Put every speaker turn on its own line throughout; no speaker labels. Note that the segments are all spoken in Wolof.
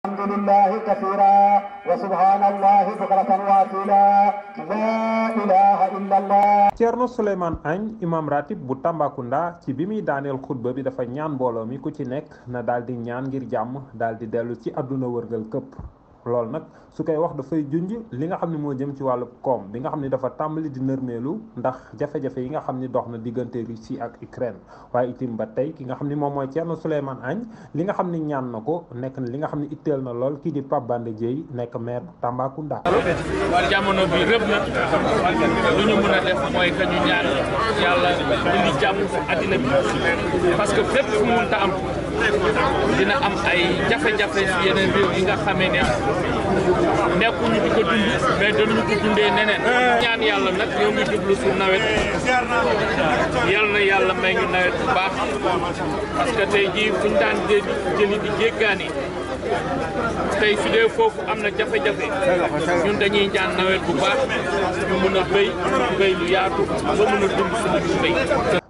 alhamdulillahi kathira wa subhanallahi bukratan wa asila la ilaha illa allah.
Thierno Souleymane Agne imam ratib bu Tambacounda ci bi muy daaneel xutba bi dafa ñaan mbooloo mi ku ci nekk na daal di ñaan ngir jàmm daal di dellu ci àdduna wërgal këpp. loolu nag su koy wax dafay junj li nga xam ne moo jëm ci wàllu koom bi nga xam ne dafa tàmbali di nërmeelu ndax jafe-jafe yi nga xam ni dox na diggante Russie ak Ukraine waaye itam ba tey ki nga xam ne moom mooy Thierno Souleymane Agne li nga xam ne ñaan na ko nekk na li nga xam ne itteel na lool kii di Pape Banda Dièye nekk maire bu Tambacounda.
jamono bi rëb na lu ñu mën a def mooy que ñu ñaan yàlla indi jàmm ci àddina bi parce que fépp fu mu mënta am dina am ay jafe-jafe ci yeneen réew yi nga xamee ne nekkuñu di ko dund mais dañu ko dundee neneen ñaan yàlla nag ñoo ngi jublu su nawet yal na yàlla may ñu nawet bu baax parce que tey jii fu ñu daan jëli di jéggaani tey su dee foofu am na jafe-jafe ñun dañuy ñaan nawet bu baax ñu mën a béy lu yaatu ba mën a dund suñu béy.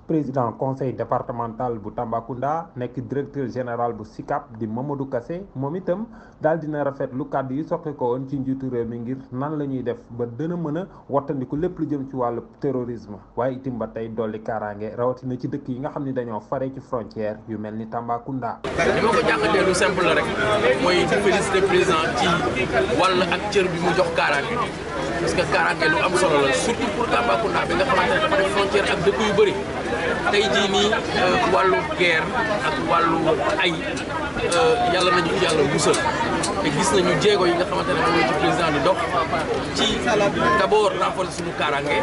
président conseil départemental bu Tambacounda nekk directeur général bu SICAP di Mamadou Kassé moom itam daal dina rafetlu kàddu yi soqe ko woon ci njiitu réew mi ngir nan la ñuy def ba dina mën a wattandiku lépp lu jëm ci wàllu terrorisme waaye itam ba tey dolli kaaraange rawatina ci dëkk yi nga xam ne dañoo fare ci frontière yu mel ni Tambacounda.
li ma ko jàngatee lu simple la rek mooy di féliciter président ci wàll ak cër bi mu jox kaaraange parce que kaaraange lu am solo la surtout pour Tambacounda bi nga xamante ne dafa def frontière ak dëkk yu bëri. tey jii nii wàllu guerre ak wàllu ay yàlla nañu ci yàlla musal te gis nañu jéego yi nga xamante ne moom la ci président di dox ci d'abord renforcer suñu kaaraange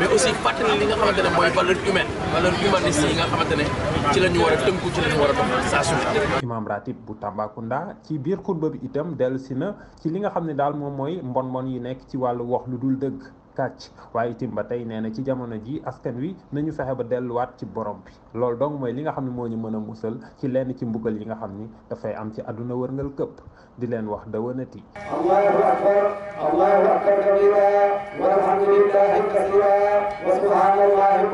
mais aussi fàttali li nga xamante ne mooy valeur humaine valeur humaniste yi nga xamante ne ci la ñu war a tënku ci la ñu war a dox saa su ne.
imam ratib bu Tambacounda ci biir xutba bi itam dellu si na ci li nga xam ne daal moom mooy mbon yi nekk ci wàllu wax lu dul dëgg. kàcc waaye itam ba tey nee na ci jamono ji askan wi nañu fexe ba delluwaat ci borom bi loolu donc mooy li nga xam ne moo ñu mën a musal ci lenn ci mbugal yi nga xam ni dafay am ci àdduna wërngal këpp di leen wax dawanati.
allahu akbar kabira walhamdulillahi kathira wa subhanallahi